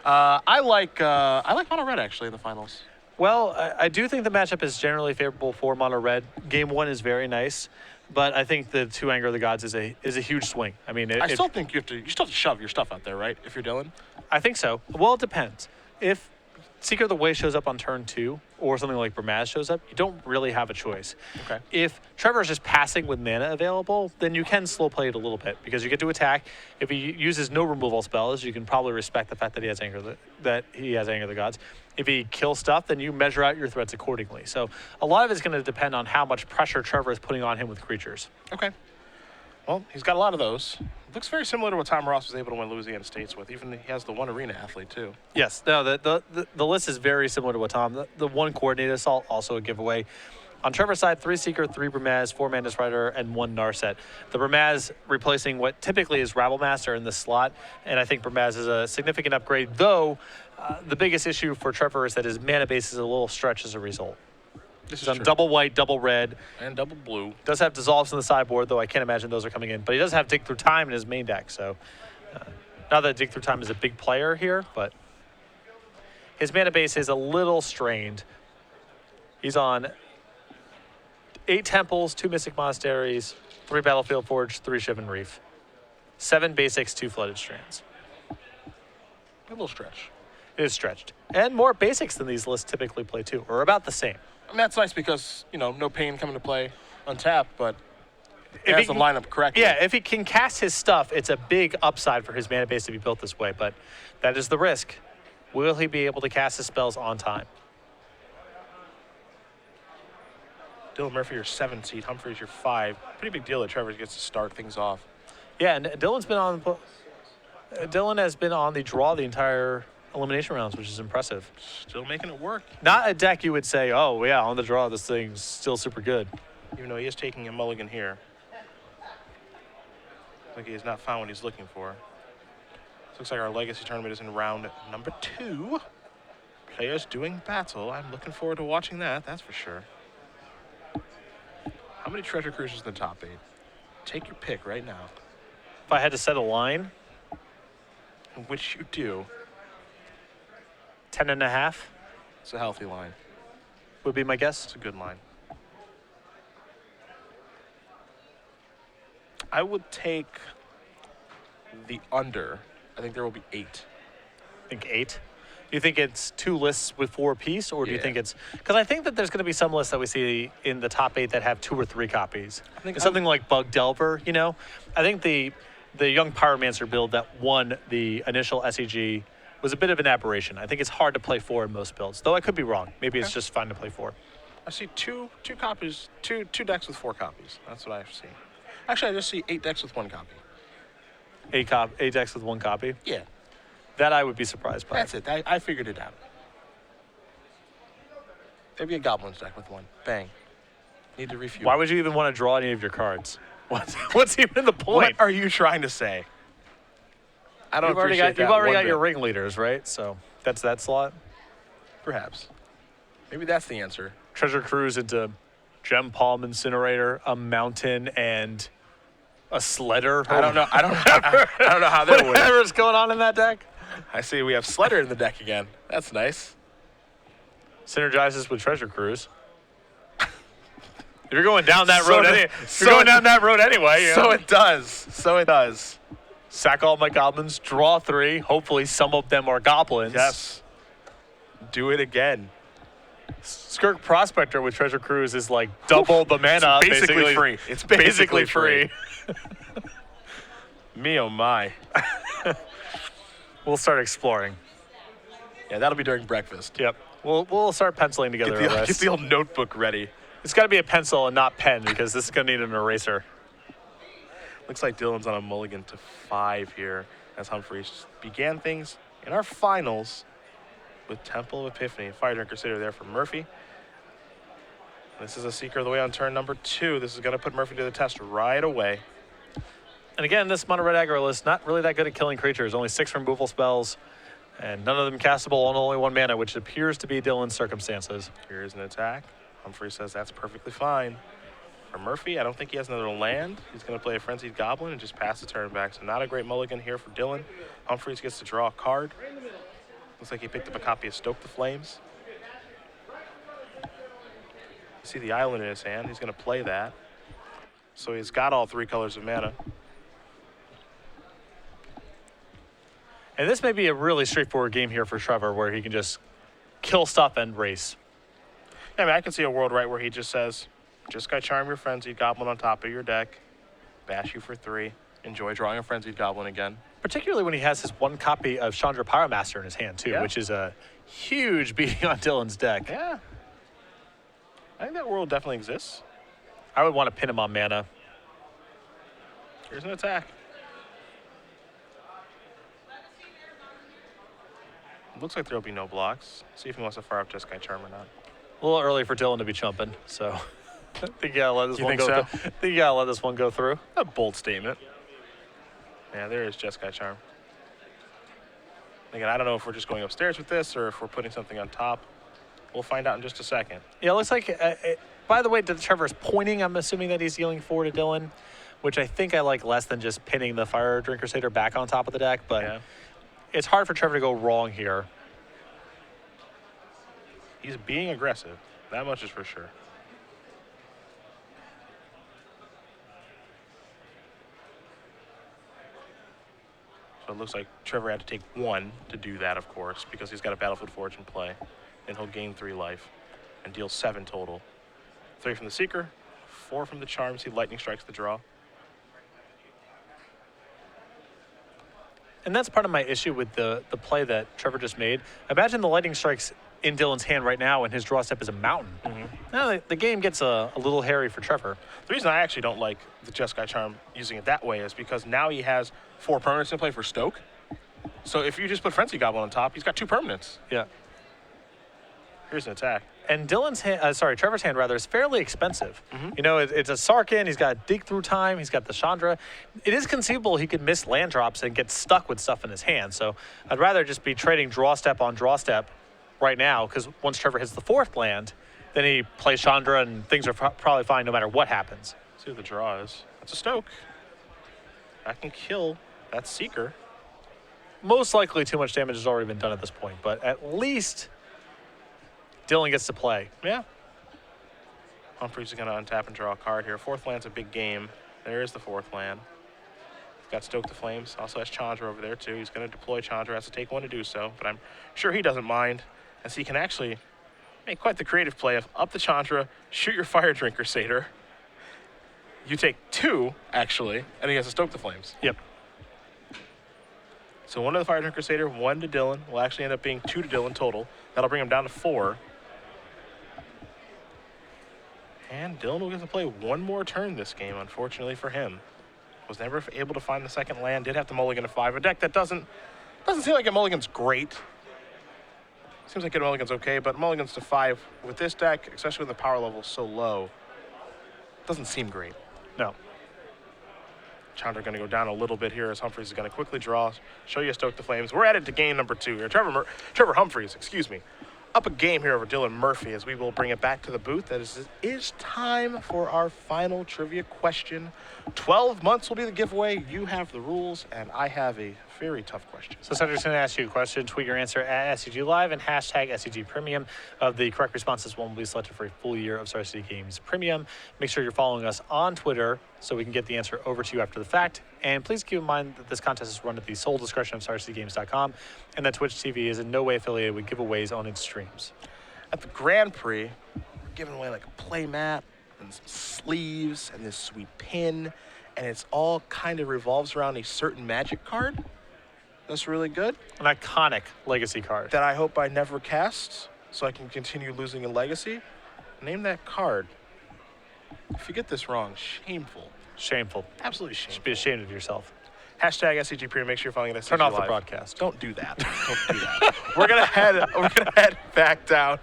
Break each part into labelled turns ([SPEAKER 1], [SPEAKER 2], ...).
[SPEAKER 1] I like mono red actually in the finals.
[SPEAKER 2] Well, I do think the matchup is generally favorable for mono red. Game 1 is very nice, but I think the 2 Anger of the Gods is a huge swing. I mean,
[SPEAKER 1] I still think you still have to shove your stuff out there, right? If you're Dylan.
[SPEAKER 2] I think so. Well, it depends. If Seeker of the Way shows up on turn 2, or something like Bramaz shows up, you don't really have a choice.
[SPEAKER 1] Okay.
[SPEAKER 2] If Trevor is just passing with mana available, then you can slow play it a little bit because you get to attack. If he uses no removal spells, you can probably respect the fact that he has Anger of the Gods. If he kills stuff, then you measure out your threats accordingly. So a lot of it's going to depend on how much pressure Trevor is putting on him with creatures.
[SPEAKER 1] Okay. Well, he's got a lot of those. Looks very similar to what Tom Ross was able to win Louisiana States with. Even he has the 1 arena athlete too.
[SPEAKER 2] Yes. No, the list is very similar to what Tom. The 1 coordinated assault, also a giveaway. On Trevor's side, 3 Seeker, 3 Bramaz, 4 Mantis Rider, and 1 Narset. The Bramaz replacing what typically is Rabble Master in this slot, and I think Bramaz is a significant upgrade, though the biggest issue for Trevor is that his mana base is a little stretched as a result.
[SPEAKER 1] This is
[SPEAKER 2] on
[SPEAKER 1] true.
[SPEAKER 2] double white, double red.
[SPEAKER 1] And double blue.
[SPEAKER 2] Does have dissolves in the sideboard, though I can't imagine those are coming in. But he does have Dig Through Time in his main deck, so not that Dig Through Time is a big player here, but his mana base is a little strained. He's on 8 Temples, 2 Mystic Monasteries, 3 Battlefield Forge, 3 Shivan Reef, 7 Basics, 2 Flooded Strands.
[SPEAKER 1] A little stretch.
[SPEAKER 2] It is stretched. And more basics than these lists typically play too, or about the same.
[SPEAKER 1] I mean, that's nice because, no pain coming to play untapped, but it has the lineup correctly.
[SPEAKER 2] Yeah, if he can cast his stuff, it's a big upside for his mana base to be built this way, but that is the risk. Will he be able to cast his spells on time?
[SPEAKER 1] Dylan Murphy, your 7 seed. Humphries, your 5. Pretty big deal that Trevor gets to start things off.
[SPEAKER 2] Yeah, and Dylan has been on the draw the entire elimination rounds, which is impressive.
[SPEAKER 1] Still making it work.
[SPEAKER 2] Not a deck you would say, oh, yeah, on the draw, this thing's still super good.
[SPEAKER 1] Even though he is taking a mulligan here. Like he has not found what he's looking for. Looks like our Legacy tournament is in round number 2. Players doing battle. I'm looking forward to watching that, that's for sure. How many treasure cruisers in the top 8? Take your pick right now.
[SPEAKER 2] If I had to set a line,
[SPEAKER 1] Which you do.
[SPEAKER 2] 10.5
[SPEAKER 1] It's a healthy line.
[SPEAKER 2] would be my guess.
[SPEAKER 1] It's a good line. I would take the under. I think there will be 8.
[SPEAKER 2] I think 8. Do you think it's 2 lists with 4 apiece, or do you
[SPEAKER 1] Yeah.
[SPEAKER 2] think it's... Because I think that there's going to be some lists that we see in the top 8 that have 2 or 3 copies.
[SPEAKER 1] I think
[SPEAKER 2] something like Bug Delver, I think the Young Pyromancer build that won the initial SCG was a bit of an aberration. I think it's hard to play 4 in most builds, though I could be wrong. Maybe it's just fun to play 4.
[SPEAKER 1] I see two copies, two decks with 4 copies. That's what I see. Actually, I just see 8 decks with 1 copy.
[SPEAKER 2] 8 decks with 1 copy?
[SPEAKER 1] Yeah.
[SPEAKER 2] That I would be surprised by.
[SPEAKER 1] That's it. I figured it out. Maybe a Goblins deck with 1. Bang. Need to refuel.
[SPEAKER 2] Why would you even want to draw any of your cards? What's even the point?
[SPEAKER 1] What are you trying to say? I don't appreciate that.
[SPEAKER 2] You've already
[SPEAKER 1] one
[SPEAKER 2] got your
[SPEAKER 1] bit.
[SPEAKER 2] ringleaders, right? So that's that slot.
[SPEAKER 1] Perhaps. Maybe that's the answer.
[SPEAKER 2] Treasure Cruise into Gem Palm Incinerator, a Mountain, and a Sledder.
[SPEAKER 1] I don't know. I don't know how that would.
[SPEAKER 2] Whatever's going on in that deck.
[SPEAKER 1] I see we have Sledder in the deck again. That's nice.
[SPEAKER 2] Synergizes with Treasure Cruise. If you're going down that road, anyway.
[SPEAKER 1] So it does. So it does.
[SPEAKER 2] Sack all my goblins, draw 3. Hopefully some of them are goblins.
[SPEAKER 1] Yes. Do it again.
[SPEAKER 2] Skirk Prospector with Treasure Cruise is like double the mana.
[SPEAKER 1] It's basically free. It's basically free. Me oh my.
[SPEAKER 2] We'll start exploring.
[SPEAKER 1] Yeah, that'll be during breakfast.
[SPEAKER 2] Yep. We'll start penciling together a list.
[SPEAKER 1] Get the old notebook ready.
[SPEAKER 2] It's got to be a pencil and not pen because this is going to need an eraser.
[SPEAKER 1] Looks like Dylan's on a mulligan to 5 here as Humphries began things in our finals with Temple of Epiphany. Fire Drink Crusader there for Murphy. This is a Seeker of the Way on turn number 2. This is going to put Murphy to the test right away.
[SPEAKER 2] And again, this mono red aggro list not really that good at killing creatures. Only 6 removal spells, and none of them castable on only 1 mana, which appears to be Dylan's circumstances.
[SPEAKER 1] Here's an attack. Humphrey says that's perfectly fine. For Murphy, I don't think he has another land. He's going to play a Frenzied Goblin and just pass the turn back. So not a great mulligan here for Dylan. Humphries gets to draw a card. Looks like he picked up a copy of Stoke the Flames. See the island in his hand. He's going to play that. So he's got all 3 colors of mana.
[SPEAKER 2] And this may be a really straightforward game here for Trevor where he can just kill stuff and race.
[SPEAKER 1] Yeah, I mean, I can see a world, right, where he just says, Jeskai Charm your Frenzied Goblin on top of your deck, bash you for 3, enjoy drawing a Frenzied Goblin again.
[SPEAKER 2] Particularly when he has his 1 copy of Chandra Pyromaster in his hand, too,
[SPEAKER 1] Yeah.
[SPEAKER 2] which is a huge beating on Dylan's deck.
[SPEAKER 1] Yeah. I think that world definitely exists.
[SPEAKER 2] I would want to pin him on mana.
[SPEAKER 1] Here's an attack. Looks like there'll be no blocks. See if he wants to fire up Jeskai Charm or not.
[SPEAKER 2] A little early for Dylan to be chumping, so I think you gotta let this
[SPEAKER 1] You
[SPEAKER 2] one
[SPEAKER 1] think
[SPEAKER 2] go.
[SPEAKER 1] so?
[SPEAKER 2] I think you gotta let this one go through.
[SPEAKER 1] A bold statement. Yeah, there is Jeskai Charm. Again, I don't know if we're just going upstairs with this or if we're putting something on top. We'll find out in just a second.
[SPEAKER 2] Yeah, it looks like. By the way, Trevor's pointing. I'm assuming that he's dealing 4 to Dylan, which I think I like less than just pinning the Fire Drinker Satyr back on top of the deck. But
[SPEAKER 1] Yeah.
[SPEAKER 2] it's hard for Trevor to go wrong here.
[SPEAKER 1] He's being aggressive. That much is for sure. So it looks like Trevor had to take 1 to do that, of course, because he's got a Battlefield Forge in play. Then he'll gain 3 life and deal 7 total. 3 from the Seeker, 4 from the Charm. See, Lightning Strikes the draw.
[SPEAKER 2] And that's part of my issue with the play that Trevor just made. Imagine the Lightning Strikes in Dylan's hand right now, and his draw step is a mountain. Now the game gets a little hairy for Trevor.
[SPEAKER 1] The reason I actually don't like the Jeskai Charm using it that way is because now he has 4 permanents in play for Stoke. So if you just put Frenzy Goblin on top, he's got 2 permanents.
[SPEAKER 2] Yeah.
[SPEAKER 1] Here's an attack.
[SPEAKER 2] And Dylan's hand, Trevor's hand rather, is fairly expensive. You know, it's a Sarkhan. He's got Dig Through Time. He's got the Chandra. It is conceivable he could miss land drops and get stuck with stuff in his hand. So I'd rather just be trading draw step on draw step right now, because once Trevor hits the 4th land, then he plays Chandra and things are probably fine no matter what happens.
[SPEAKER 1] See what the draw is. That's a Stoke. I can kill that Seeker.
[SPEAKER 2] Most likely too much damage has already been done at this point, but at least Dylan gets to play.
[SPEAKER 1] Yeah. Humphries is going to untap and draw a card here. 4th land's a big game. There is the 4th land. He's got Stoke the Flames. Also has Chandra over there, too. He's going to deploy Chandra. Has to take 1 to do so, but I'm sure he doesn't mind, as he can actually make quite the creative play of up the Chandra, shoot your Fire Drinker Satyr. You take 2, actually, and he has to Stoke the Flames.
[SPEAKER 2] Yep.
[SPEAKER 1] So 1 to the Fire Drinker Satyr, 1 to Dylan. Will actually end up being 2 to Dylan total. That'll bring him down to 4. And Dylan will get to play 1 more turn this game, unfortunately for him. Was never able to find the 2nd land. Did have to mulligan to 5. A deck that doesn't seem like a mulligan's great. Seems like a mulligan's okay, but mulligans to 5 with this deck, especially when the power level is so low, doesn't seem great.
[SPEAKER 2] No.
[SPEAKER 1] Chandra going to go down a little bit here as Humphries is going to quickly draw, show you Stoke the Flames. We're added to game number 2 here. Trevor Humphries, excuse me, up a game here over Dylan Murphy as we will bring it back to the booth. That is time for our final trivia question. 12 months will be the giveaway. You have the rules, and I have a very tough question.
[SPEAKER 2] So Cedric's going to ask you a question. Tweet your answer at SCG Live and hashtag SCG Premium. Of the correct responses, one will be selected for a full year of Star City Games Premium. Make sure you're following us on Twitter so we can get the answer over to you after the fact. And please keep in mind that this contest is run at the sole discretion of StarCityGames.com and that Twitch TV is in no way affiliated with giveaways on its streams.
[SPEAKER 1] At the Grand Prix, we're giving away like a play mat and some sleeves and this sweet pin, and it's all kind of revolves around a certain Magic card that's really good
[SPEAKER 2] An iconic legacy card.
[SPEAKER 1] that I hope I never cast so I can continue losing in Legacy. Name that card. If you get this wrong, shameful.
[SPEAKER 2] Shameful.
[SPEAKER 1] Absolutely
[SPEAKER 2] You should
[SPEAKER 1] shameful.
[SPEAKER 2] be ashamed of yourself.
[SPEAKER 1] Hashtag SCG Premium. Make sure you're following it.
[SPEAKER 2] Turn off the broadcast.
[SPEAKER 1] Don't do that. Don't do that. We're gonna head back down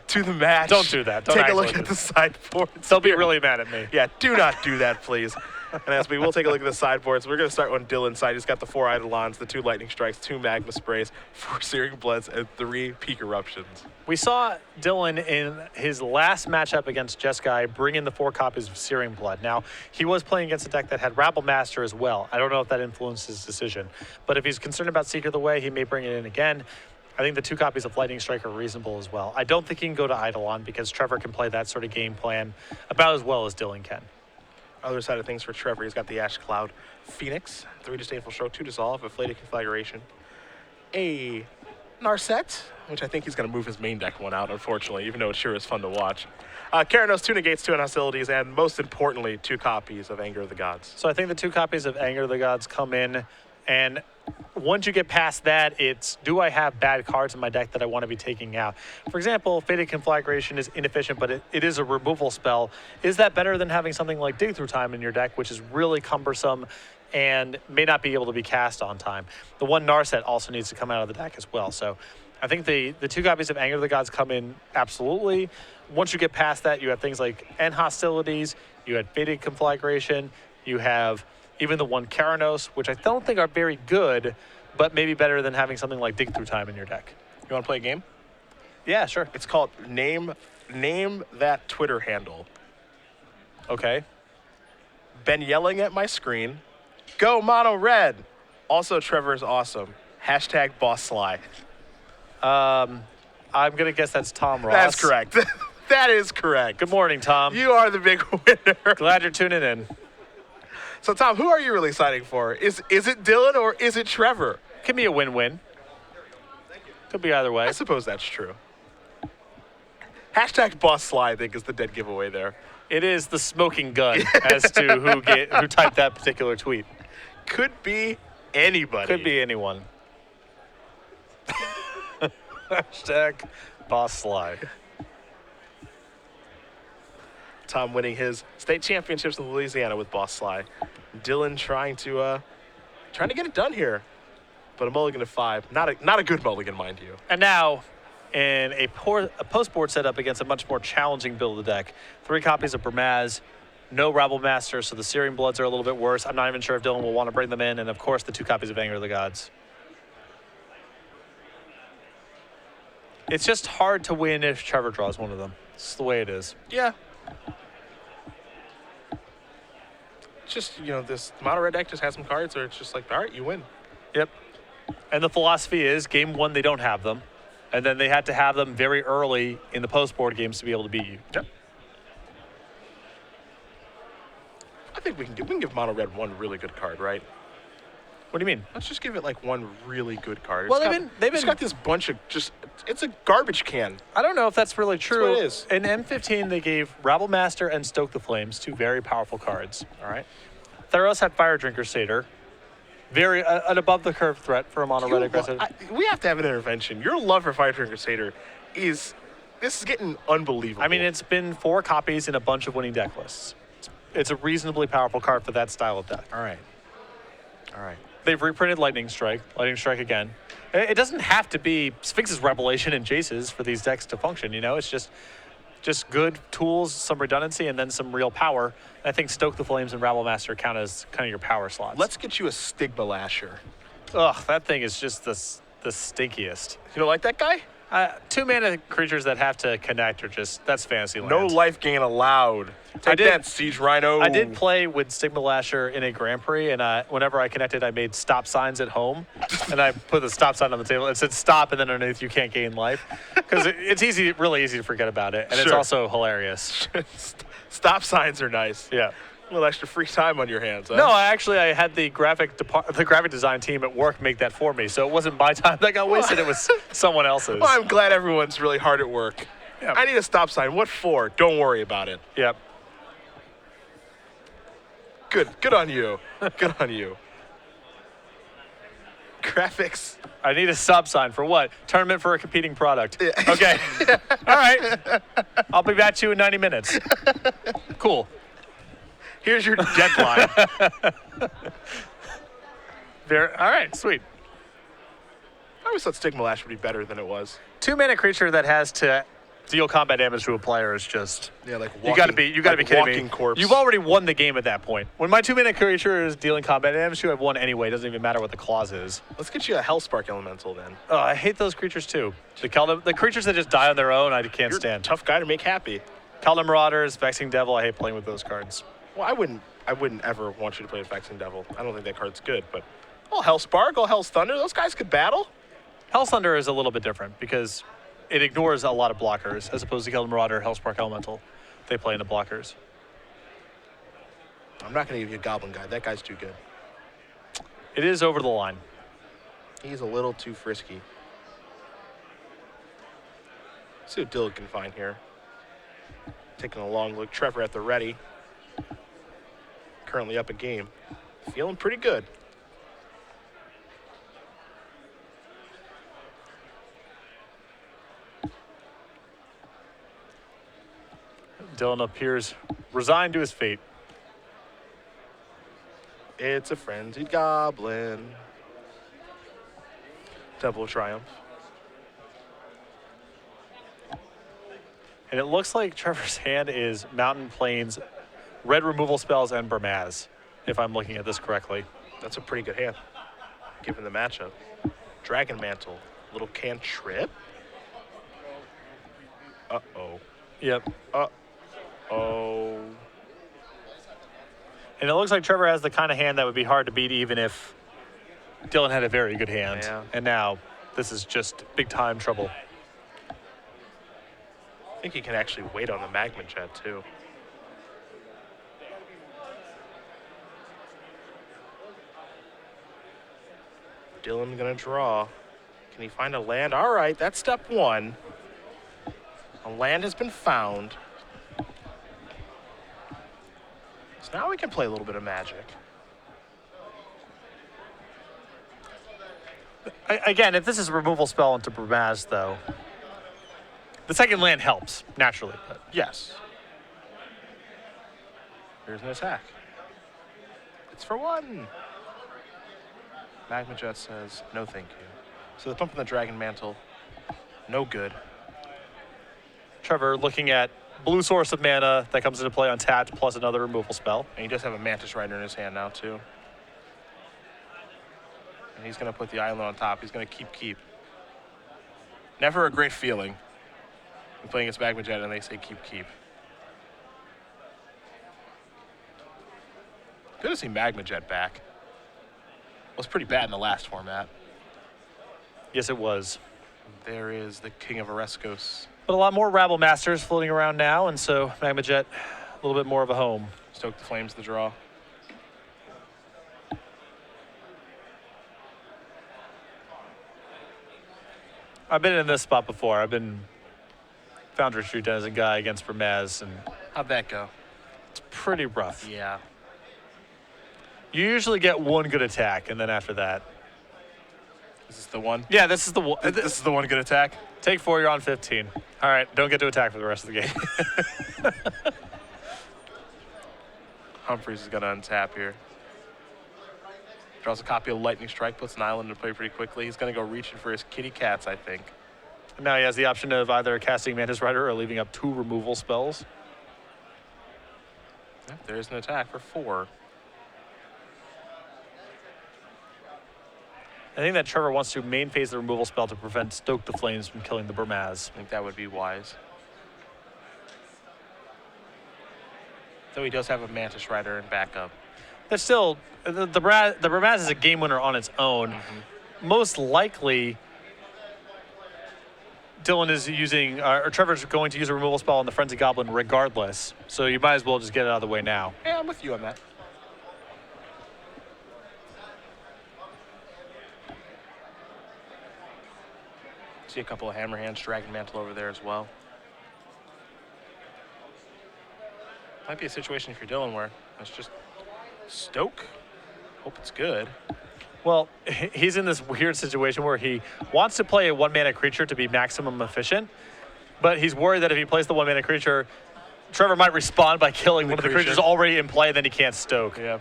[SPEAKER 1] to the match.
[SPEAKER 2] Don't do that. Don't
[SPEAKER 1] take a
[SPEAKER 2] actually
[SPEAKER 1] look
[SPEAKER 2] do
[SPEAKER 1] at the sideboards.
[SPEAKER 2] They'll be really mad at me.
[SPEAKER 1] Yeah, do not do that, please. And as we will take a look at the sideboards, we're going to start on Dylan's side. He's got the 4 Eidolons, the 2 Lightning Strikes, 2 Magma Sprays, 4 Searing Bloods, and 3 Peak Eruptions.
[SPEAKER 2] We saw Dylan in his last matchup against Jeskai bring in the 4 copies of Searing Blood. Now, he was playing against a deck that had Rabble Master as well. I don't know if that influenced his decision. But if he's concerned about Seeker the Way, he may bring it in again. I think the 2 copies of Lightning Strike are reasonable as well. I don't think he can go to Eidolon because Trevor can play that sort of game plan about as well as Dylan can.
[SPEAKER 1] Other side of things for Trevor, he's got the Ash Cloud Phoenix, 3 Disdainful Stroke, 2 Dissolve, a Flayed Conflagration, a Narset, which I think he's going to move his main deck one out, unfortunately, even though it sure is fun to watch. Keranos, 2 Negates, 2 Hostilities, and most importantly, 2 copies of Anger of the Gods.
[SPEAKER 2] So I think the 2 copies of Anger of the Gods come in, and once you get past that, it's do I have bad cards in my deck that I want to be taking out? For example, Faded Conflagration is inefficient, but it is a removal spell. Is that better than having something like Dig Through Time in your deck, which is really cumbersome and may not be able to be cast on time? The 1 Narset also needs to come out of the deck as well. So I think the 2 copies of Anger of the Gods come in absolutely. Once you get past that, you have things like End Hostilities, you had Faded Conflagration, you have even the 1 Keranos, which I don't think are very good, but maybe better than having something like Dig Through Time in your deck.
[SPEAKER 1] You want to play a game?
[SPEAKER 2] Yeah, sure.
[SPEAKER 1] It's called Name That Twitter Handle.
[SPEAKER 2] Okay.
[SPEAKER 1] Been yelling at my screen. Go Mono Red. Also, Trevor's awesome. Hashtag Boss Sly.
[SPEAKER 2] I'm going to guess that's Tom Ross.
[SPEAKER 1] That's correct. That is correct.
[SPEAKER 2] Good morning, Tom.
[SPEAKER 1] You are the big winner.
[SPEAKER 2] Glad you're tuning in.
[SPEAKER 1] So, Tom, who are you really signing for? Is it Dylan or is it Trevor?
[SPEAKER 2] Could be a win-win. Could be either way.
[SPEAKER 1] I suppose that's true. Hashtag Boss Sly, I think, is the dead giveaway there.
[SPEAKER 2] It is the smoking gun as to who typed that particular tweet.
[SPEAKER 1] Could be anybody.
[SPEAKER 2] Could be anyone. Hashtag Boss Sly.
[SPEAKER 1] Tom winning his state championships in Louisiana with Boss Sly. Dylan trying to get it done here, but a mulligan of 5, not a good mulligan, mind you.
[SPEAKER 2] And now, in a post-board setup against a much more challenging build of the deck, 3 copies of Bramaz, no Rabble Master, so the Searing Bloods are a little bit worse. I'm not even sure if Dylan will want to bring them in, and of course the 2 copies of Anger of the Gods. It's just hard to win if Trevor draws one of them. It's the way it is.
[SPEAKER 1] Yeah. Just, this mono red deck just has some cards where it's just like, all right, you win.
[SPEAKER 2] Yep. And the philosophy is game 1, they don't have them. And then they had to have them very early in the post-board games to be able to beat you.
[SPEAKER 1] Yep. I think we can give mono red one really good card, right?
[SPEAKER 2] What do you mean?
[SPEAKER 1] Let's just give it like one really good card.
[SPEAKER 2] Well,
[SPEAKER 1] It's got this bunch of it's a garbage can.
[SPEAKER 2] I don't know if that's really true.
[SPEAKER 1] That's what it is.
[SPEAKER 2] In M15, they gave Rabble Master and Stoke the Flames, 2 very powerful cards.
[SPEAKER 1] All right.
[SPEAKER 2] Theros had Fire Drinker Satyr. Very an above-the-curve threat for a mono red aggressive.
[SPEAKER 1] We have to have an intervention. Your love for Fire Drinker Satyr this is getting unbelievable.
[SPEAKER 2] I mean, it's been 4 copies in a bunch of winning deck lists. It's a reasonably powerful card for that style of deck.
[SPEAKER 1] All right.
[SPEAKER 2] They've reprinted Lightning Strike again. It doesn't have to be Sphinx's Revelation and Jace's for these decks to function, It's just good tools, some redundancy, and then some real power. And I think Stoke the Flames and Rabble Master count as kind of your power slots.
[SPEAKER 1] Let's get you a Stigma Lasher.
[SPEAKER 2] Ugh, that thing is just the stinkiest.
[SPEAKER 1] You don't like that guy?
[SPEAKER 2] 2 mana creatures that have to connect are that's fantasy land.
[SPEAKER 1] No life gain allowed. Take that, Siege Rhino.
[SPEAKER 2] I did play with Stigma Lasher in a Grand Prix, and whenever I connected, I made stop signs at home, and I put the stop sign on the table. It said stop, and then underneath you can't gain life, because it's really easy to forget about it, and It's also hilarious.
[SPEAKER 1] Stop signs are nice.
[SPEAKER 2] Yeah.
[SPEAKER 1] A little extra free time on your hands. Huh?
[SPEAKER 2] No, I had the graphic design team at work make that for me, so it wasn't my time that got wasted. It was someone else's.
[SPEAKER 1] Well, I'm glad everyone's really hard at work.
[SPEAKER 2] Yep.
[SPEAKER 1] I need a stop sign. What for? Don't worry about it.
[SPEAKER 2] Yep.
[SPEAKER 1] Good on you. Good on you. Graphics.
[SPEAKER 2] I need a stop sign for what? Tournament for a competing product.
[SPEAKER 1] Yeah.
[SPEAKER 2] Okay. All right. I'll be back to you in 90 minutes. Cool.
[SPEAKER 1] Here's your deadline.
[SPEAKER 2] All right, sweet.
[SPEAKER 1] I always thought Stigma Lash would be better than it was.
[SPEAKER 2] 2 mana creature that has to deal combat damage to a player is just
[SPEAKER 1] like
[SPEAKER 2] you got to be kidding me.
[SPEAKER 1] Corpse.
[SPEAKER 2] You've already won the game at that point. When my 2 mana creature is dealing combat damage to, I've won anyway. It doesn't even matter what the clause is.
[SPEAKER 1] Let's get you a Hellspark Elemental then.
[SPEAKER 2] Oh, I hate those creatures too. The creatures that just die on their own, I can't
[SPEAKER 1] You're
[SPEAKER 2] stand.
[SPEAKER 1] A tough guy to make happy.
[SPEAKER 2] Kaldheim Marauders, Vexing Devil. I hate playing with those cards.
[SPEAKER 1] Well, I wouldn't ever want you to play with Vexing Devil. I don't think that card's good, but Hellspark, Hell's Thunder, those guys could battle.
[SPEAKER 2] Hellsunder is a little bit different because it ignores a lot of blockers as opposed to Keldon Marauder, Hellspark Elemental. They play into blockers.
[SPEAKER 1] I'm not going to give you a Goblin Guy. That guy's too good.
[SPEAKER 2] It is over the line.
[SPEAKER 1] He's a little too frisky. Let's see what Dylan can find here. Taking a long look. Trevor at the ready. Currently up a game. Feeling pretty good.
[SPEAKER 2] Dylan appears resigned to his fate.
[SPEAKER 1] It's a frenzied goblin. Temple of Triumph.
[SPEAKER 2] And it looks like Trevor's hand is Mountain Plains, red removal spells, and Burmaz, if I'm looking at this correctly.
[SPEAKER 1] That's a pretty good hand, given the matchup. Dragon Mantle. Little cantrip. Uh-oh.
[SPEAKER 2] Yep.
[SPEAKER 1] Uh-oh.
[SPEAKER 2] And it looks like Trevor has the kind of hand that would be hard to beat even if Dylan had a very good hand.
[SPEAKER 1] Yeah.
[SPEAKER 2] And now this is just big time trouble.
[SPEAKER 1] I think he can actually wait on the Magma Jet, too. Dylan gonna draw. Can he find a land? All right, that's step one. A land has been found. So now we can play a little bit of Magic.
[SPEAKER 2] Again, if this is a removal spell into Burmaz, though, the second land helps, naturally. But
[SPEAKER 1] Yes. Here's an attack. It's for one. Magma Jet says, no thank you. So the pump in the Dragon Mantle, no good.
[SPEAKER 2] Trevor looking at blue source of mana that comes into play untapped plus another removal spell.
[SPEAKER 1] And he does have a Mantis Rider in his hand now, too. And he's going to put the island on top. He's going to keep. Never a great feeling. We're playing against Magma Jet and they say keep. Good to see Magma Jet back. Was pretty bad in the last format.
[SPEAKER 2] Yes, it was.
[SPEAKER 1] There is the King of Oreskos.
[SPEAKER 2] But a lot more Rabble Masters floating around now, and so Magma Jet, a little bit more of a home.
[SPEAKER 1] Stoke the Flames, the draw.
[SPEAKER 2] I've been in this spot before. I've been Foundry Street as a guy against Burmaz, and
[SPEAKER 1] How'd that go?
[SPEAKER 2] it's pretty rough.
[SPEAKER 1] Yeah.
[SPEAKER 2] You usually get one good attack, and then after that.
[SPEAKER 1] Is this the one?
[SPEAKER 2] Yeah, this is the one.
[SPEAKER 1] This is the one good attack?
[SPEAKER 2] Take 4, you're on 15. All right, don't get to attack for the rest of the game.
[SPEAKER 1] Humphries is going to untap here. Draws a copy of Lightning Strike, puts an island into play pretty quickly. He's going to go reaching for his kitty cats, I think.
[SPEAKER 2] And now he has the option of either casting Mantis Rider or leaving up 2 removal spells.
[SPEAKER 1] Yep, there's an attack for 4.
[SPEAKER 2] I think that Trevor wants to main phase the removal spell to prevent Stoke the Flames from killing the Burmaz.
[SPEAKER 1] I think that would be wise. Though he does have a Mantis Rider in backup.
[SPEAKER 2] That's still, the Burmaz is a game winner on its own.
[SPEAKER 1] Mm-hmm.
[SPEAKER 2] Most likely, Dylan is using, or Trevor's going to use a removal spell on the Frenzy Goblin regardless. So you might as well just get it out of the way now.
[SPEAKER 1] Yeah, I'm with you on that. See a couple of Hammer Hands, Dragon Mantle over there as well. Might be a situation if you're Dylan where it's just Stoke. Hope it's good.
[SPEAKER 2] Well, he's in this weird situation where he wants to play a 1-mana creature to be maximum efficient, but he's worried that if he plays the 1-mana creature, Trevor might respond by killing one of the creatures already in play, and then he can't Stoke.
[SPEAKER 1] Yeah.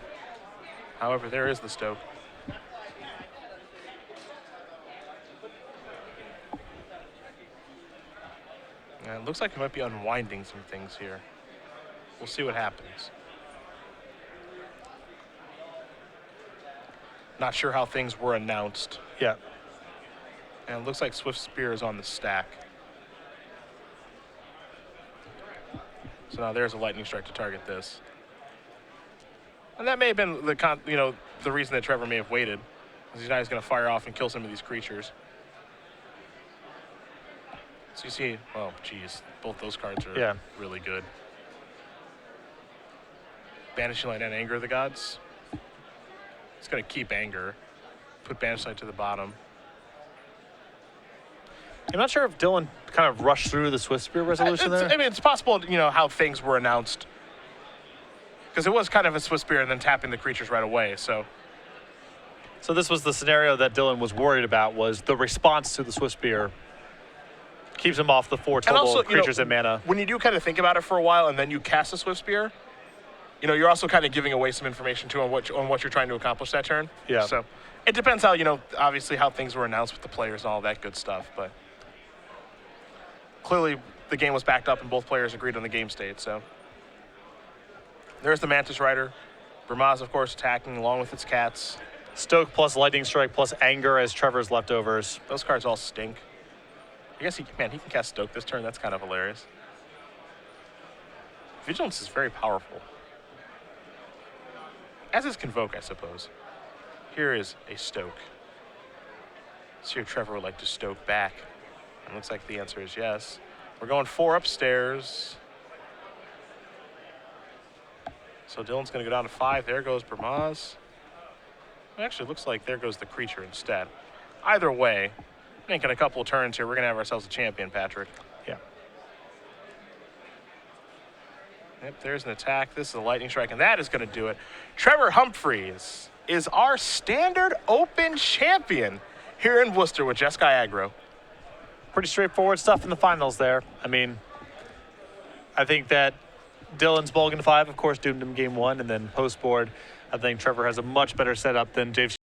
[SPEAKER 1] However, there is the Stoke. And it looks like he might be unwinding some things here. We'll see what happens. Not sure how things were announced.
[SPEAKER 2] Yeah.
[SPEAKER 1] And it looks like Swift Spear is on the stack. So now there's a Lightning Strike to target this. And that may have been the reason that Trevor may have waited. Because he's not going to fire off and kill some of these creatures. So you see, oh, geez, both those cards are
[SPEAKER 2] Yeah.
[SPEAKER 1] really good. Banishing Light and Anger of the Gods. It's going to keep Anger. Put Banish Light to the bottom.
[SPEAKER 2] I'm not sure if Dylan kind of rushed through the Swift Spear resolution there.
[SPEAKER 1] I mean, it's possible, how things were announced. Because it was kind of a Swift Spear and then tapping the creatures right away, so.
[SPEAKER 2] So this was the scenario that Dylan was worried about, was the response to the Swift Spear keeps him off the 4 total
[SPEAKER 1] also,
[SPEAKER 2] creatures and mana.
[SPEAKER 1] When you do kind of think about it for a while and then you cast a Swift Spear, you're also kind of giving away some information too on what you're trying to accomplish that turn.
[SPEAKER 2] Yeah.
[SPEAKER 1] So it depends how, obviously how things were announced with the players and all that good stuff, but clearly the game was backed up and both players agreed on the game state, so. There's the Mantis Rider. Burmaz, of course, attacking along with its cats.
[SPEAKER 2] Stoke plus Lightning Strike plus Anger as Trevor's leftovers.
[SPEAKER 1] Those cards all stink. I guess he can cast Stoke this turn. That's kind of hilarious. Vigilance is very powerful. As is Convoke, I suppose. Here is a Stoke. So here Trevor would like to Stoke back. And looks like the answer is yes. We're going 4 upstairs. So Dylan's going to go down to 5. There goes Burmaz. It actually looks like there goes the creature instead. Either way, I think in a couple of turns here, we're going to have ourselves a champion, Patrick.
[SPEAKER 2] Yeah.
[SPEAKER 1] Yep, there's an attack. This is a Lightning Strike, and that is going to do it. Trevor Humphries is our standard open champion here in Worcester with Jeskai Aggro.
[SPEAKER 2] Pretty straightforward stuff in the finals there. I mean, I think that Dylan's Mulligan 5, of course, doomed him game 1, and then post board, I think Trevor has a much better setup than Dave